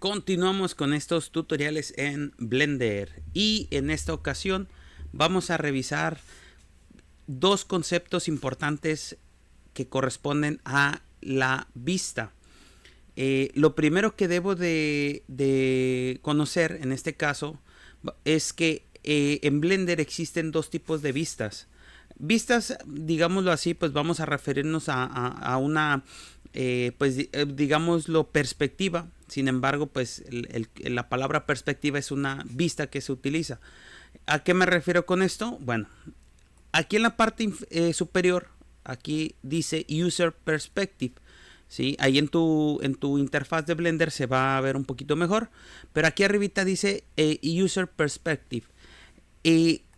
Continuamos con estos tutoriales en Blender y en esta ocasión vamos a revisar dos conceptos importantes que corresponden a la vista. Lo primero que debo de conocer en este caso es que en Blender existen dos tipos de vistas. Vistas, digámoslo así, pues vamos a referirnos a una, digámoslo, perspectiva. Sin embargo, pues la palabra perspectiva es una vista que se utiliza. ¿A qué me refiero con esto? Bueno, aquí en la parte superior, aquí dice User Perspective. ¿Sí? Ahí en tu interfaz de Blender se va a ver un poquito mejor. Pero aquí arribita dice User Perspective.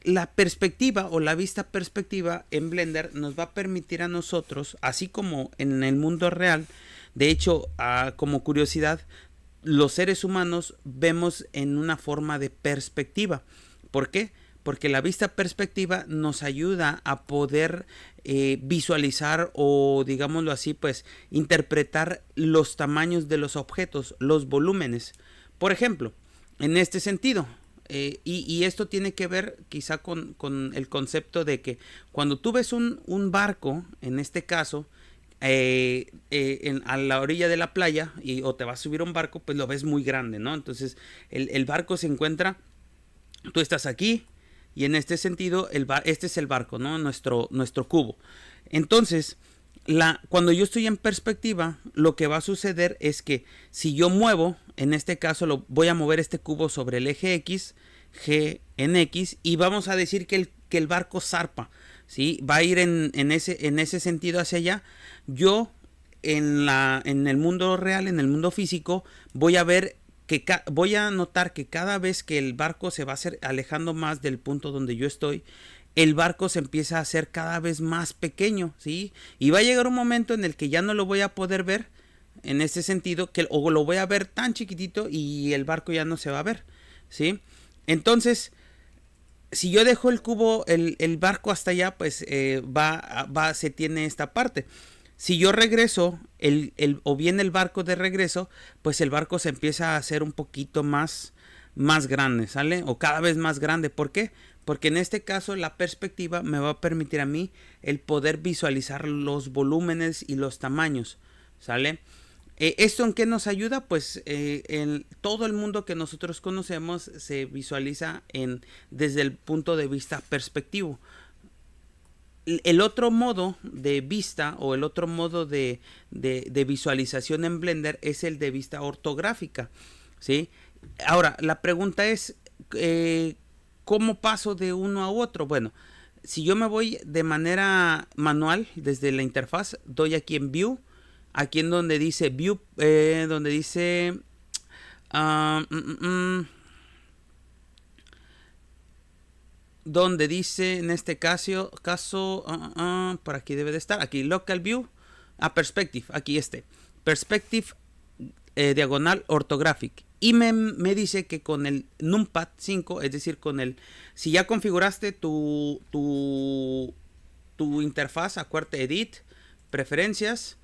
La perspectiva o la vista perspectiva en Blender nos va a permitir a nosotros, así como en el mundo real, de hecho, como curiosidad, los seres humanos vemos en una forma de perspectiva. ¿Por qué? Porque la vista perspectiva nos ayuda a poder visualizar o, digámoslo así, pues interpretar los tamaños de los objetos, los volúmenes. Por ejemplo, en este sentido, y esto tiene que ver quizá con el concepto de que cuando tú ves un barco, en este caso, a la orilla de la playa o te vas a subir a un barco, pues lo ves muy grande, ¿no? Entonces el barco se encuentra, tú estás aquí y en este sentido este es el barco, ¿no? Nuestro cubo. Entonces, cuando yo estoy en perspectiva, lo que va a suceder es que si yo muevo, en este caso voy a mover este cubo sobre el eje X, G en X, y vamos a decir que el barco zarpa, ¿sí? Va a ir en ese sentido hacia allá. Yo en el mundo real, en el mundo físico, voy a notar que cada vez que el barco se va a alejando más del punto donde yo estoy, el barco se empieza a hacer cada vez más pequeño, ¿sí? Y va a llegar un momento en el que ya no lo voy a poder ver, en este sentido, o lo voy a ver tan chiquitito y el barco ya no se va a ver, ¿sí? Entonces, si yo dejo el cubo, el barco hasta allá, pues se tiene esta parte. Si yo regreso, o viene el barco de regreso, pues el barco se empieza a hacer un poquito más grande, ¿sale? O cada vez más grande. ¿Por qué? Porque en este caso la perspectiva me va a permitir a mí el poder visualizar los volúmenes y los tamaños, ¿sale? ¿Esto en qué nos ayuda? Pues en todo el mundo que nosotros conocemos se visualiza desde el punto de vista perspectivo. El otro modo de vista o el otro modo de visualización en Blender es el de vista ortográfica, ¿sí? Ahora, la pregunta es, ¿cómo paso de uno a otro? Bueno, si yo me voy de manera manual desde la interfaz, doy aquí en View, aquí en donde dice View, donde dice... donde dice en este caso por aquí debe de estar, aquí Local View, Perspective, aquí Perspective diagonal Orthographic, y me dice que con el numpad 5, es decir, si ya configuraste tu interfaz, acuérdate, edit, preferencias,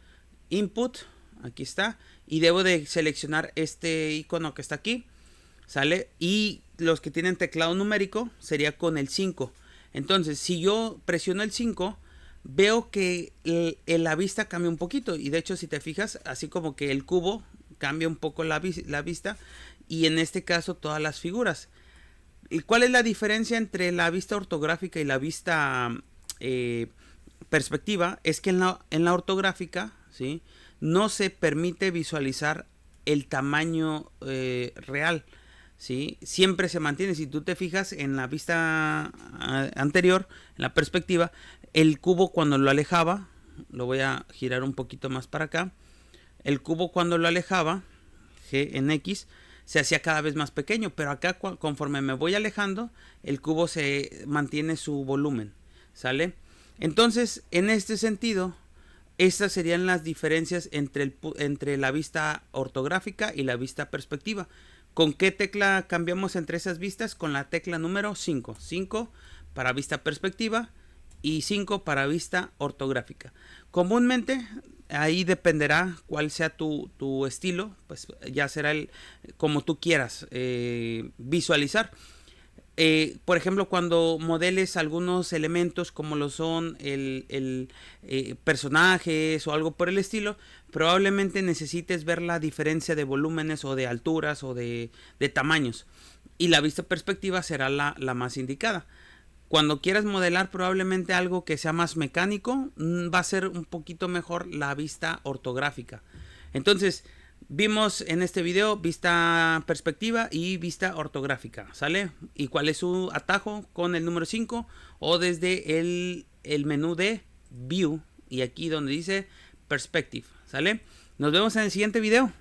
input, aquí está, y debo de seleccionar este icono que está aquí, ¿sale? Y los que tienen teclado numérico sería con el 5. Entonces, si yo presiono el 5, veo que la vista cambia un poquito. Y de hecho, si te fijas, así como que el cubo cambia un poco la vista. Y en este caso, todas las figuras. ¿Y cuál es la diferencia entre la vista ortográfica y la vista perspectiva? Es que en la ortográfica, ¿sí?, no se permite visualizar el tamaño real, ¿sí? Siempre se mantiene. Si tú te fijas en la vista anterior, en la perspectiva, el cubo cuando lo alejaba, lo voy a girar un poquito más para acá, el cubo cuando lo alejaba, G en X, se hacía cada vez más pequeño, pero acá conforme me voy alejando, el cubo se mantiene su volumen, ¿sale? Entonces, en este sentido, estas serían las diferencias entre la vista ortográfica y la vista perspectiva. ¿Con qué tecla cambiamos entre esas vistas? Con la tecla número 5. 5 para vista perspectiva y 5 para vista ortográfica. Comúnmente ahí dependerá cuál sea tu estilo, pues ya será como tú quieras visualizar. Por ejemplo, cuando modeles algunos elementos como lo son personajes o algo por el estilo, probablemente necesites ver la diferencia de volúmenes o de alturas o de tamaños. Y la vista perspectiva será la más indicada. Cuando quieras modelar probablemente algo que sea más mecánico, va a ser un poquito mejor la vista ortográfica. Entonces, vimos en este video vista perspectiva y vista ortográfica, ¿sale? ¿Y cuál es su atajo? Con el número 5 o desde el menú de View y aquí donde dice Perspective, ¿sale? Nos vemos en el siguiente video.